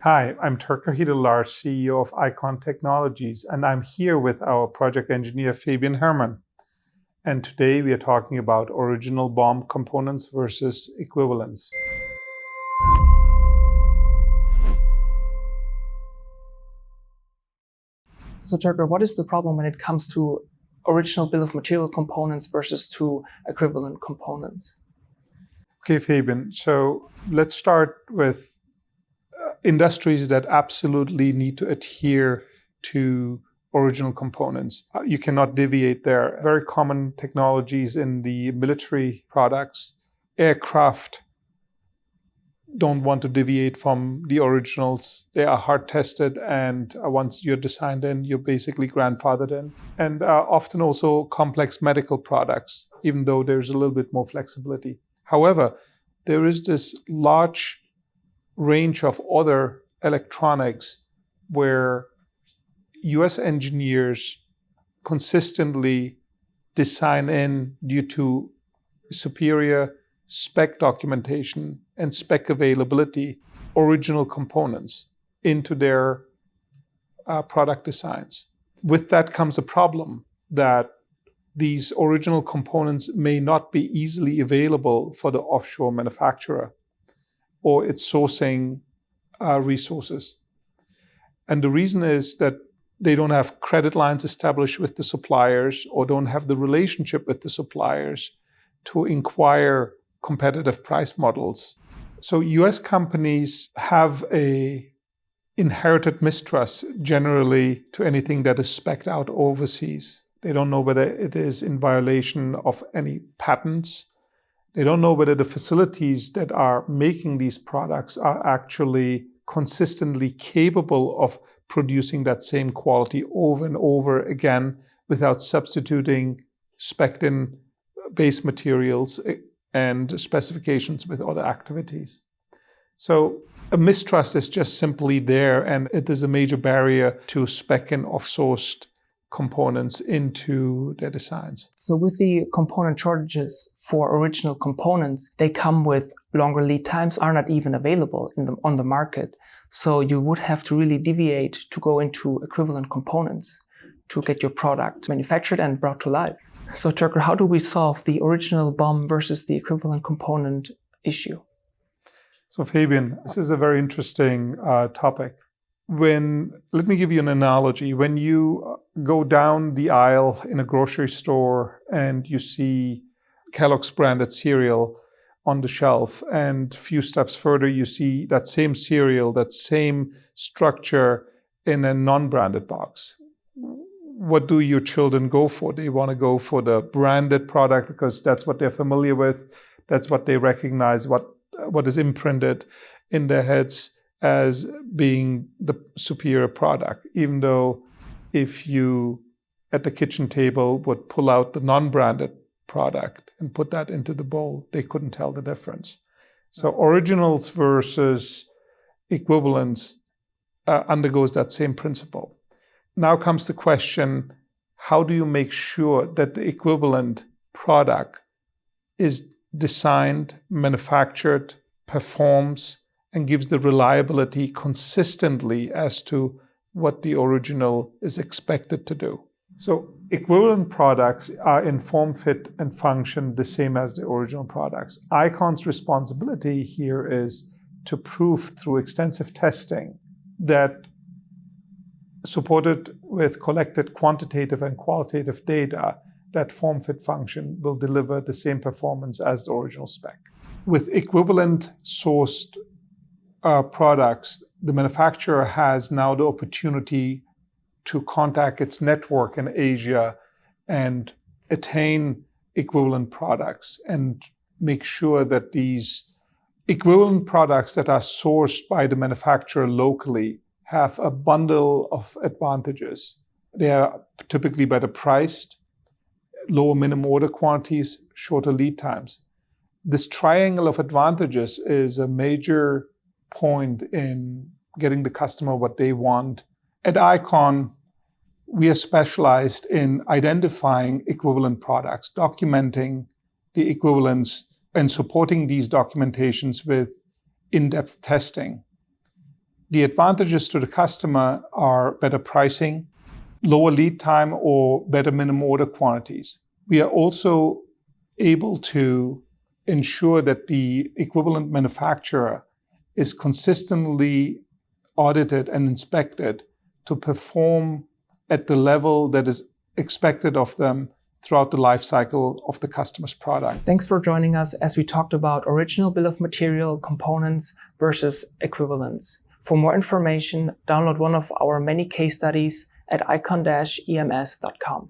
Hi, I'm Turker Hidalar, CEO of iConn Technologies, and I'm here with our project engineer, Fabian Herrmann. And today we are talking about original BOM components versus equivalents. So Turker, what is the problem when it comes to original bill of material components versus to equivalent components? Okay, Fabian, so let's start with industries that absolutely need to adhere to original components. You cannot deviate there. Very common technologies in the military products. Aircraft don't want to deviate from the originals. They are hard tested, and once you're designed in, you're basically grandfathered in. And often also complex medical products, even though there's a little bit more flexibility. However, there is this large range of other electronics where US engineers consistently design in, due to superior spec documentation and spec availability, original components into their product designs. With that comes a problem that these original components may not be easily available for the offshore manufacturer or its sourcing resources. And the reason is that they don't have credit lines established with the suppliers or don't have the relationship with the suppliers to inquire competitive price models. So US companies have a inherited mistrust generally to anything that is spec'd out overseas. They don't know whether it is in violation of any patents. They don't know whether the facilities that are making these products are actually consistently capable of producing that same quality over and over again without substituting spec'd in base materials and specifications with other activities. So a mistrust is just simply there, and it is a major barrier to spec in off-sourced components into their designs. So with the component shortages for original components, they come with longer lead times, are not even available on the market. So you would have to really deviate to go into equivalent components to get your product manufactured and brought to life. So Turker, how do we solve the original BOM versus the equivalent component issue? So Fabian, this is a very interesting topic. Let me give you an analogy. When you go down the aisle in a grocery store and you see Kellogg's branded cereal on the shelf, and a few steps further you see that same cereal, that same structure in a non-branded box. What do your children go for? They want to go for the branded product because that's what they're familiar with. That's what they recognize, what is imprinted in their heads as being the superior product. Even though if you at the kitchen table would pull out the non-branded product and put that into the bowl, they couldn't tell the difference. So originals versus equivalents undergoes that same principle. Now comes the question, how do you make sure that the equivalent product is designed, manufactured, performs, and gives the reliability consistently as to what the original is expected to do? So equivalent products are in form, fit, and function the same as the original products. iConn's responsibility here is to prove through extensive testing that, supported with collected quantitative and qualitative data, that form, fit, function will deliver the same performance as the original spec. With equivalent sourced products, the manufacturer has now the opportunity to contact its network in Asia and attain equivalent products and make sure that these equivalent products that are sourced by the manufacturer locally have a bundle of advantages. They are typically better priced, lower minimum order quantities, shorter lead times. This triangle of advantages is a major point in getting the customer what they want. At iConn, we are specialized in identifying equivalent products, documenting the equivalence, and supporting these documentations with in-depth testing. The advantages to the customer are better pricing, lower lead time, or better minimum order quantities. We are also able to ensure that the equivalent manufacturer is consistently audited and inspected to perform at the level that is expected of them throughout the life cycle of the customer's product. Thanks for joining us as we talked about original bill of material components versus equivalents. For more information, download one of our many case studies at icon-ems.com.